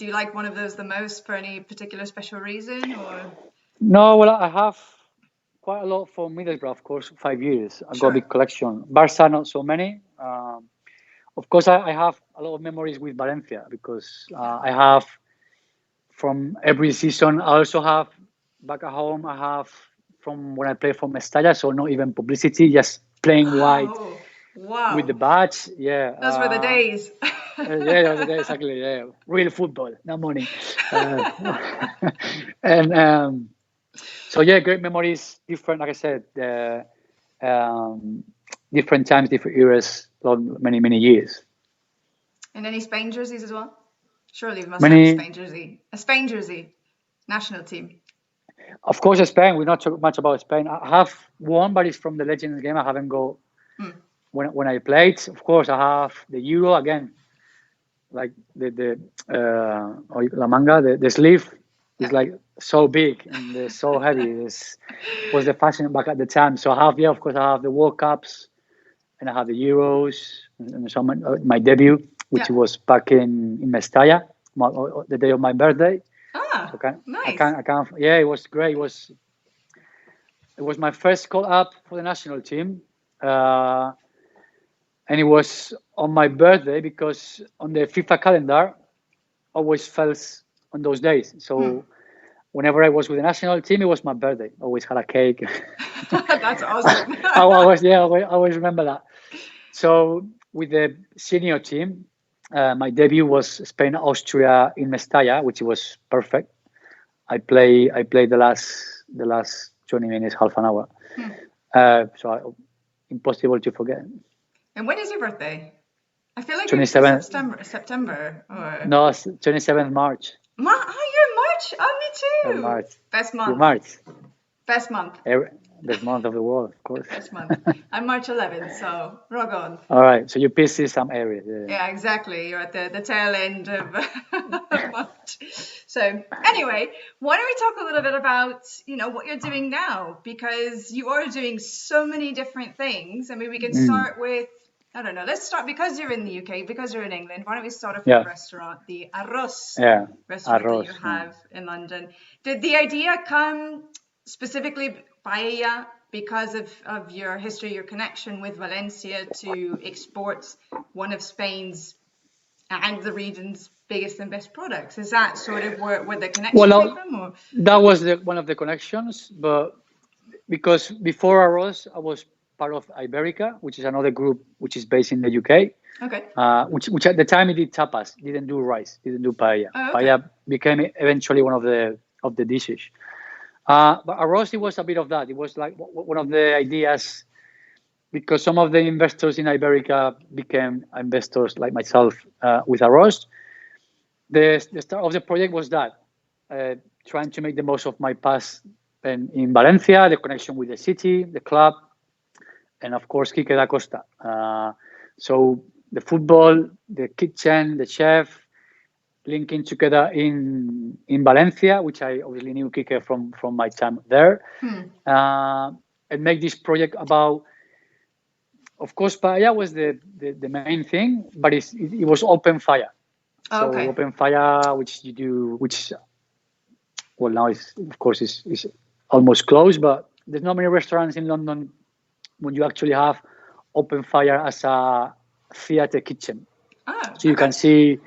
you like one of those the most for any particular special reason, or? No, well, I have quite a lot for Middlesbrough, of course, 5 years. I've got a big collection. Barca, not so many. Of course, I have a lot of memories with Valencia because I have from every season. I also have back at home. I have from when I play for Mestalla, so not even publicity, just playing white with the badge. Yeah, those were the days. Yeah, those were the days, exactly. Yeah, real football, not money. And so yeah, great memories. Different, like I said, different times, different eras, many years. And any Spain jerseys as well? Surely you must have Many, a Spain jersey. A Spain jersey, national team. of course, Spain. We not talk much about Spain. I have one, but it's from the Legends game. I haven't go when I played. Of course, I have the Euro again, like la manga, the sleeve is like so big and so heavy. This was the fashion back at the time. So I have, of course, I have the World Cups and I have the Euros and so my debut, which was back in Mestalla, the day of my birthday. So nice. I can't. Yeah, it was great. It was my first call up for the national team, and it was on my birthday because on the FIFA calendar always falls on those days. So whenever I was with the national team, it was my birthday. Always had a cake. That's awesome. I always remember that. So with the senior team, my debut was Spain-Austria in Mestalla, which was perfect. I played the last 20 minutes, half an hour. Impossible to forget. And when is your birthday? I feel like 27th September or no, 27th March. You're in March. Oh, me too. March. Best month. March. Best month. Best month of the world, of course. Best month. I'm March 11th, so rock on. All right, so you pieces some areas. Yeah, exactly. You're at the tail end of March. So anyway, why don't we talk a little bit about what you're doing now, because you are doing so many different things. I mean, we can start with, I don't know, let's start because you're in the UK, because you're in England. Why don't we start off with the restaurant, the Arroz restaurant that you have in London. Did the idea come specifically paella because of your history, your connection with Valencia to export one of Spain's and the region's biggest and best products? Is that sort of where the connection came from? Or? That was one of the connections, but because before Arroz, I was part of Iberica, which is another group which is based in the UK. Okay. Which at the time it did tapas, didn't do rice, didn't do paella. Oh, okay. Paella became eventually one of the dishes. But Arroz, it was a bit of that. It was like one of the ideas, because some of the investors in Iberica became investors like myself with Arroz. The start of the project was that, trying to make the most of my past in Valencia, the connection with the city, the club, and of course, Quique da Costa. So the football, the kitchen, the chef, linking together in Valencia, which I obviously knew Quique from my time there, and make this project about. Of course, paella was the main thing, but it was open fire. So open fire, which you do, well, now is of course is almost closed, but there's not many restaurants in London when you actually have open fire as a theater kitchen. So you can see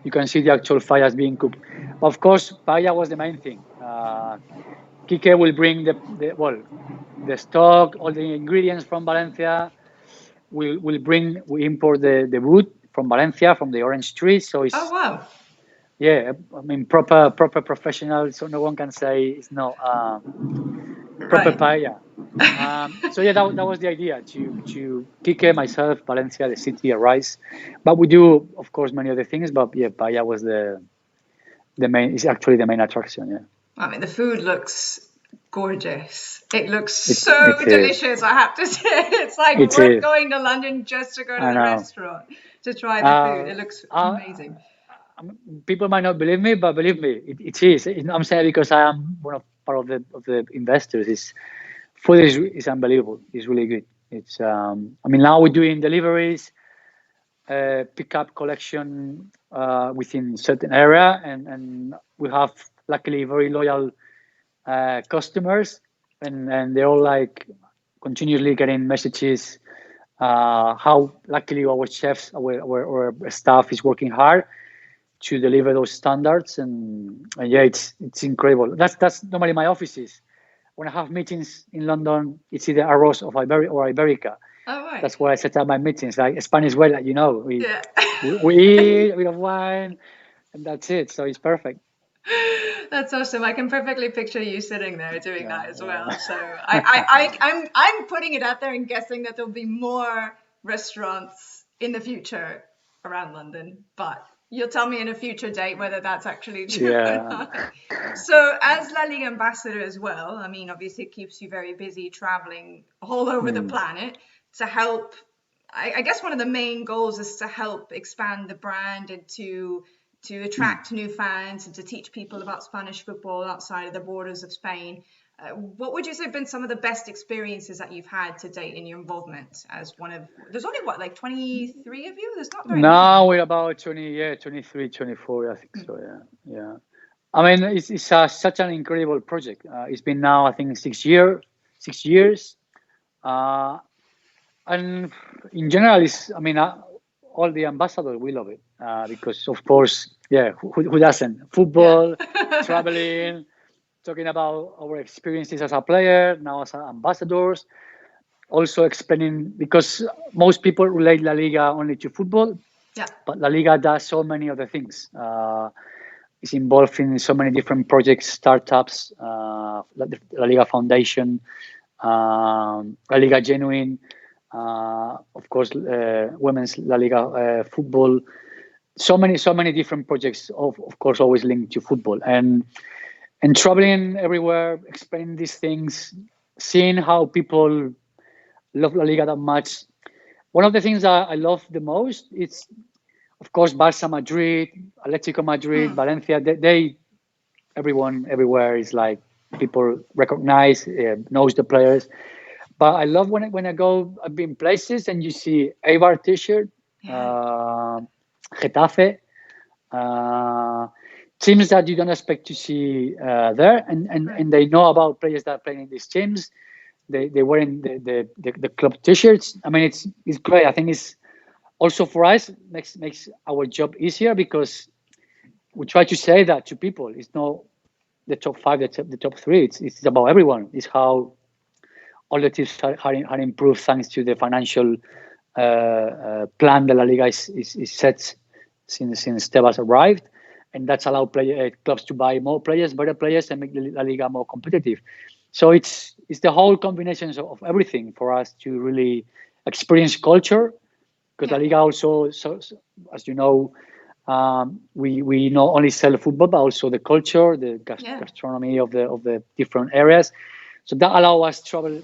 the actual fires being cooked. Of course, paella was the main thing. Quique will bring the stock, all the ingredients from Valencia. We import the wood from Valencia, from the orange trees. So it's yeah, I mean proper professional. So no one can say it's not proper paella. So yeah, that was the idea, to Quique, myself, Valencia, the city, rice. But we do, of course, many other things. But yeah, paella was the main. It's actually the main attraction. Yeah. I mean, the food looks gorgeous. It looks so delicious. I have to say, it's like worth going to London just to go to the restaurant to try the food. It looks amazing. People might not believe me, but believe me, it is. I'm saying because I am part of the investors. Food is unbelievable. It's really good. It's I mean, now we're doing deliveries, pick-up collection within certain area, and we have luckily very loyal customers, and they're all like continuously getting messages how luckily our chefs, our staff is working hard to deliver those standards, and yeah, it's incredible. That's normally my offices. When I have meetings in London, it's either Arroz or Iberica. Oh, right. That's where I set up my meetings, like Spanish weather, we eat a bit of wine, and that's it. So it's perfect. That's awesome. I can perfectly picture you sitting there doing that as well. So I'm putting it out there and guessing that there'll be more restaurants in the future around London, but you'll tell me in a future date whether that's actually true Yeah. or not. So as La Liga ambassador as well, I mean, obviously it keeps you very busy traveling all over the planet to help. I guess one of the main goals is to help expand the brand and to attract new fans and to teach people about Spanish football outside of the borders of Spain. What would you say have been some of the best experiences that you've had to date in your involvement as one of, there's only what, like 23 of you? There's not very many. Now we're about 23, 24, I think so. Yeah. I mean, it's such an incredible project. It's been now, I think, 6 years. And in general, all the ambassadors, we love it because, of course, who doesn't? Football, traveling, talking about our experiences as a player, now as ambassadors, also explaining, because most people relate La Liga only to football, but La Liga does so many other things. It's involved in so many different projects, startups, La Liga Foundation, La Liga Genuine, of course, women's La Liga football. So many different projects, of course, always linked to football. And traveling everywhere, explaining these things, seeing how people love La Liga that much. One of the things that I love the most is, of course, Barça, Madrid, Atletico Madrid, Valencia. Everyone everywhere is like, people recognize, knows the players. But I love when I go, I've been places and you see Eibar t-shirt, Getafe, teams that you don't expect to see there, and they know about players that are playing in these teams. They wearing the club t-shirts. I mean, it's great. I think it's also for us makes our job easier, because we try to say that to people. It's not the top five, the top three. It's about everyone. It's how all the teams are improved thanks to the financial plan that La Liga is set since Tebas arrived, and that's allowed clubs to buy more players, better players, and make La Liga more competitive. So it's the whole combination of everything for us to really experience culture, because La Liga also, so as you know, we not only sell football but also the culture, the gastronomy of the different areas. So that allow us to travel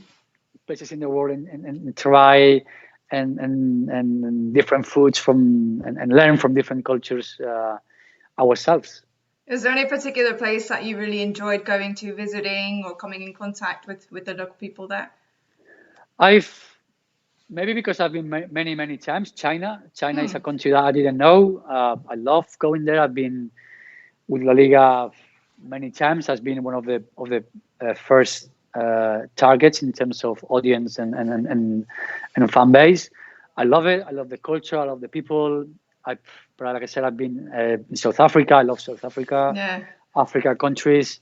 places in the world and try and different foods and learn from different cultures ourselves. Is there any particular place that you really enjoyed going to, visiting, or coming in contact with the local people there? Maybe because I've been many times. China is a country that I didn't know. I love going there. I've been with La Liga many times. Has been one of the first targets in terms of audience and fan base. I love it. I love the culture. I love the people. But like I said, I've been in South Africa. I love South Africa. Africa countries.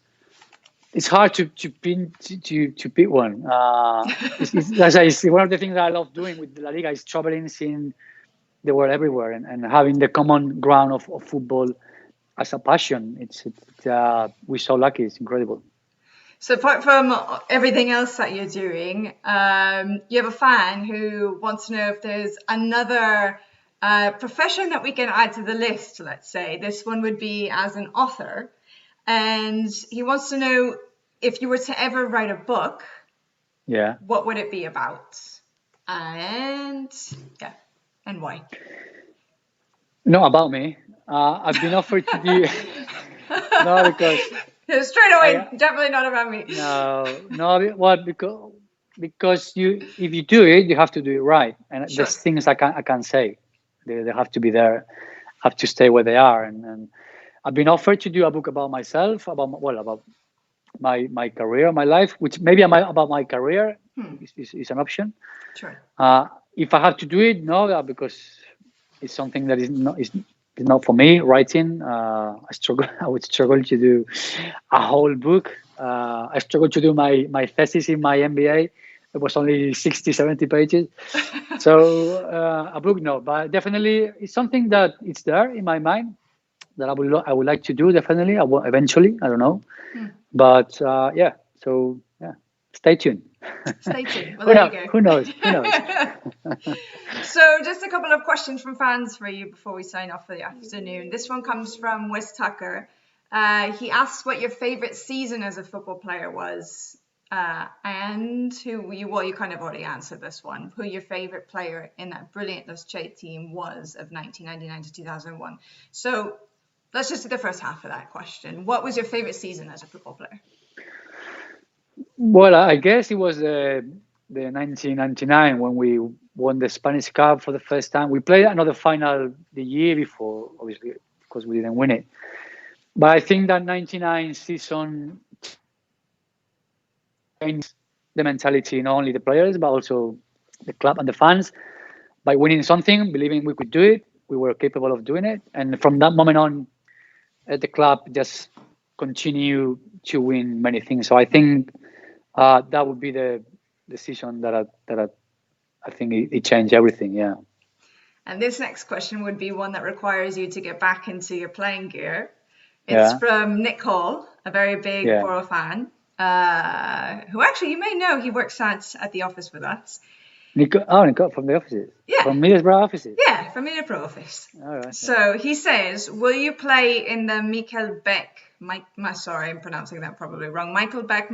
It's hard to pick one. It's one of the things that I love doing with La Liga is traveling, seeing the world everywhere, and having the common ground of football as a passion. We're so lucky. It's incredible. So apart from everything else that you're doing, you have a fan who wants to know if there's another profession that we can add to the list. Let's say this one would be as an author. And he wants to know, if you were to ever write a book, what would it be about? And why? Not about me. I've been offered to do no, because straight away, definitely not about me. No. What? Because if you do it, you have to do it right, and there's things I can't say. They have to be there, have to stay where they are, and I've been offered to do a book about myself, about my career, my life, which maybe about my career is an option. Sure. If I have to do it, no, because it's something that is not for me. Writing, I would struggle to do a whole book. I struggled to do my thesis in my MBA. It was only 60, 70 pages. So a book, no, but definitely it's something that it's there in my mind that I would like to do. Definitely, I will eventually. I don't know, but so yeah. stay tuned. Stay tuned. Well, there you go. Who knows? So just a couple of questions from fans for you before we sign off for the afternoon. This one comes from Wes Tucker. He asks what your favorite season as a football player was, and you kind of already answered this one. Who your favorite player in that brilliant Illustrious team was of 1999 to 2001. So let's just do the first half of that question. What was your favorite season as a football player? Well, I guess it was the 1999 when we won the Spanish Cup for the first time. We played another final the year before, obviously, because we didn't win it. But I think that 99 season changed the mentality, not only the players, but also the club and the fans. By winning something, believing we could do it, we were capable of doing it. And from that moment on, the club just continued to win many things. So I think that would be the decision that I think it changed everything. Yeah. And this next question would be one that requires you to get back into your playing gear. It's from Nick Hall, a very big Borough fan, who actually you may know he works at the office with us. Nico from the offices? Yeah. From Middlesbrough offices? Yeah, from Middlesbrough office. All right. So he says, will you play in the sorry, I'm pronouncing that probably wrong. Michael Beck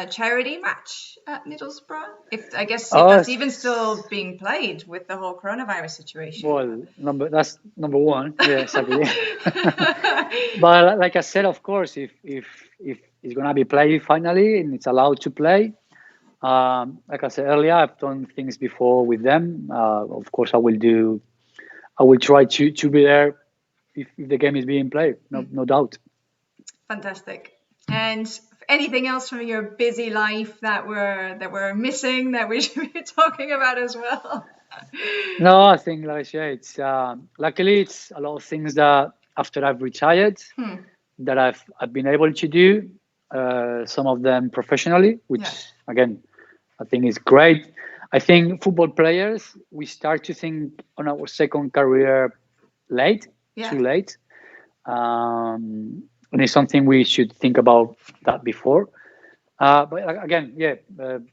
charity match at Middlesbrough? If that's even still being played with the whole coronavirus situation. Well, that's number one. Yeah, exactly. But like I said, of course, if it's gonna be played finally and it's allowed to play, like I said earlier, I've done things before with them. Of course, I will try to be there if the game is being played. No doubt. Fantastic. And anything else from your busy life that we're missing that we should be talking about as well? No, I think like I say, it's luckily it's a lot of things that after I've retired that I've been able to do. Some of them professionally, which again I think is great. I think football players, we start to think on our second career too late. And it's something we should think about that before. But again,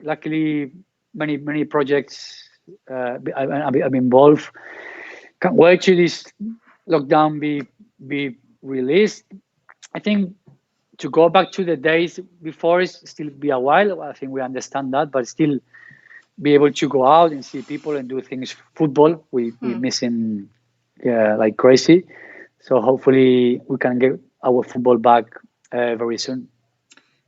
luckily many projects I've been involved. Can't wait till this lockdown be released. I think to go back to the days before is still be a while. I think we understand that, but still be able to go out and see people and do things. Football, we missing like crazy. So hopefully we can get our football back very soon.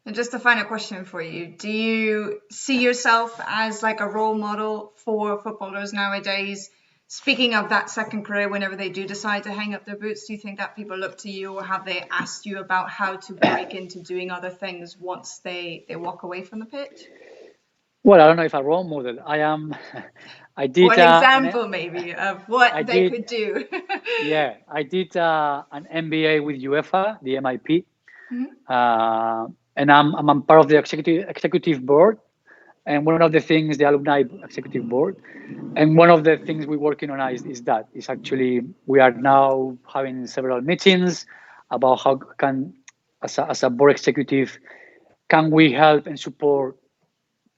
And just a final question for you. Do you see yourself as like a role model for footballers nowadays? Speaking of that second career, whenever they do decide to hang up their boots, do you think that people look to you, or have they asked you about how to break into doing other things once they walk away from the pitch? Well, I don't know if a role model. I did an example maybe of what they could do. Yeah, I did an MBA with UEFA, the MIP, and I'm part of the executive board, and one of the things, the alumni executive board, and one of the things we're working on is actually we are now having several meetings about how can, as a board executive, can we help and support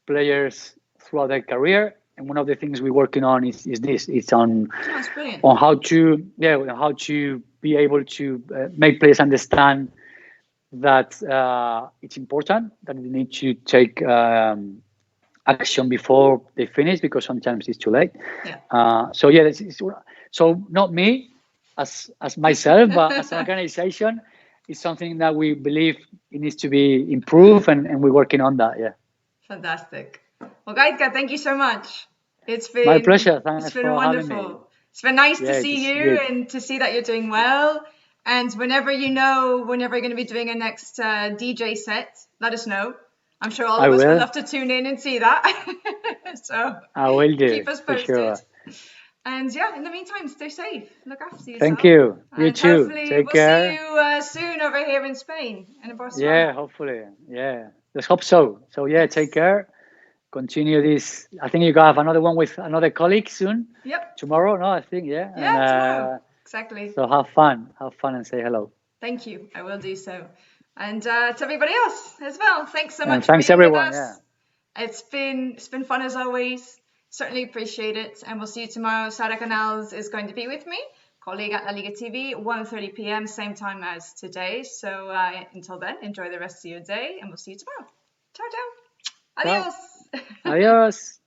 players throughout their career. And one of the things we're working on is this. It's on how to be able to make players understand that it's important, that they need to take action before they finish, because sometimes it's too late. So not me as myself, but as an organization, it's something that we believe it needs to be improved, and we're working on that. Yeah. Fantastic. Well, Gaizka, thank you so much. It's been my pleasure. Thanks for wonderful. Having me. It's been nice to see you and to see that you're doing well. And whenever you're going to be doing a next DJ set, let us know. I'm sure all of us would love to tune in and see that. So I will do. Keep us posted. For sure. And in the meantime, stay safe. Look after yourself. Thank you. You and too. Hopefully Take care. We'll see you soon over here in Spain and in Barcelona. Yeah, hopefully. Yeah. Let's hope so. So yes. Take care. Continue this. I think you have another one with another colleague soon. Yep. Tomorrow, no, I think, yeah. Yeah, tomorrow. Exactly. So have fun and say hello. Thank you. I will do so. And to everybody else as well, thanks so much. And thanks for being everyone. with us. Yeah. It's been fun as always. Certainly appreciate it, and we'll see you tomorrow. Sara Canals is going to be with me, colleague at La Liga TV, 1:30 p.m. same time as today. So until then, enjoy the rest of your day, and we'll see you tomorrow. Ciao, ciao. Adios. Adios.